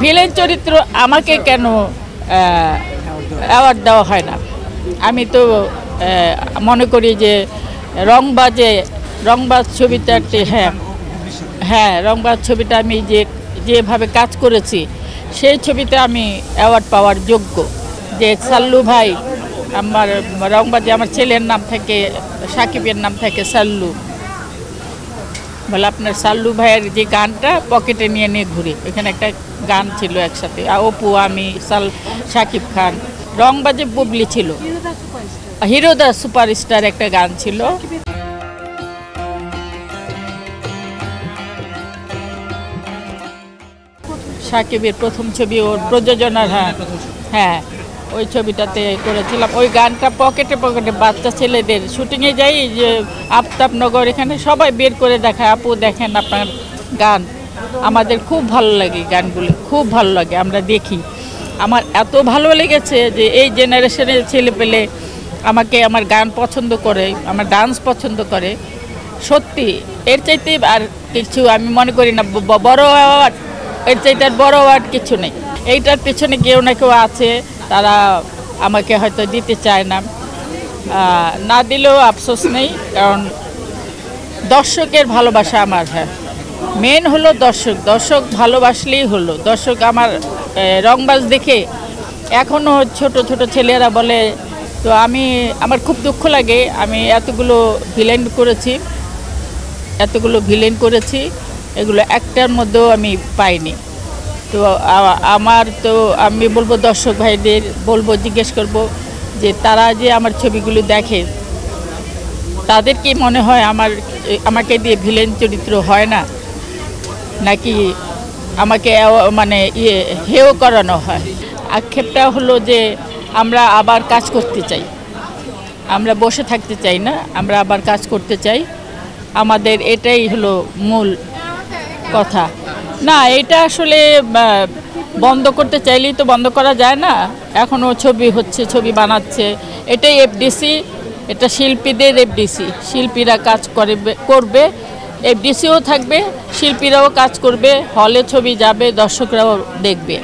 Villain চরিত্র আমাকে কেন অ্যাওয়ার্ড দেওয়া হয় না? আমি তো মনে করি যে রংবাজ ছবিটাতে হ্যাঁ রংবাজ ছবিটা আমি যেভাবে কাজ করেছি সেই ছবিতে আমি অ্যাওয়ার্ড পাওয়ার যোগ্য। যে সাল্লু ভাই, আমার রংবাজে আমার ছেলের নাম থেকে, সাকিবের নাম থেকে সাল্লু, বলে আপনার সাল্লু ভাইয়ের যে গানটা পকেটে নিয়ে নিয়ে ঘুরি, এখানে একটা গান ছিল একসাথে, অপু, আমি, সাকিব খান। রংবাজে বুবলি ছিল, হিরোদা সুপারস্টার একটা গান ছিল। সাকিবের প্রথম ছবি, ওর প্রযোজনার, হ্যাঁ ওই ছবিটাতে করেছিলাম। ওই গানটা পকেটে বাচ্চা ছেলেদের শুটিংয়ে যাই, যে আফতাবনগর, এখানে সবাই বের করে দেখায়, আপু দেখেন আপনার গান। আমাদের খুব ভালো লাগে, গানগুলো খুব ভালো লাগে, আমরা দেখি। আমার এত ভালো লেগেছে যে এই জেনারেশনের ছেলে পেলে আমার গান পছন্দ করে, আমার ডান্স পছন্দ করে। সত্যি এর চাইতে আর কিছু আমি মনে করি না বড় অ্যাওয়ার্ড, এর চাইতে আর বড় অ্যাওয়ার্ড কিছু নেই। এইটার পেছনে কেউ না কেউ আছে, তারা আমাকে হয়তো দিতে চায় না, না দিলেও আফসোস নেই, কারণ দর্শকের ভালোবাসা আমার। হ্যাঁ, মেন হলো দর্শক ভালোবাসলেই হলো। দর্শক আমার রংবাজ দেখে এখনও ছোট ছোট ছেলেরা বলে, তো আমার খুব দুঃখ লাগে, আমি এতগুলো ভিলেন করেছি, এগুলো একটার মধ্যেও আমি পাইনি। তো আমি বলবো দর্শক ভাইদের জিজ্ঞেস করব যে তারা যে আমার ছবিগুলো দেখে, তাদের কি মনে হয় আমাকে দিয়ে ভিলেন চরিত্র হয় না, নাকি আমাকে মানে হেয় করানো হয়? আক্ষেপটা হলো যে আমরা আবার কাজ করতে চাই, আমরা বসে থাকতে চাই না, আমরা আবার কাজ করতে চাই। আমাদের এটাই হলো মূল কথা। না, এটা আসলে বন্ধ করতে চাইলেই তো বন্ধ করা যায় না। এখনও ছবি হচ্ছে, ছবি বানাচ্ছে, এটাই এফডিসি, এটা শিল্পীদের এফডিসি। শিল্পীরা কাজ করবে, এফডিসিও থাকবে, শিল্পীরাও কাজ করবে, হলে ছবি যাবে, দর্শকরাও দেখবে।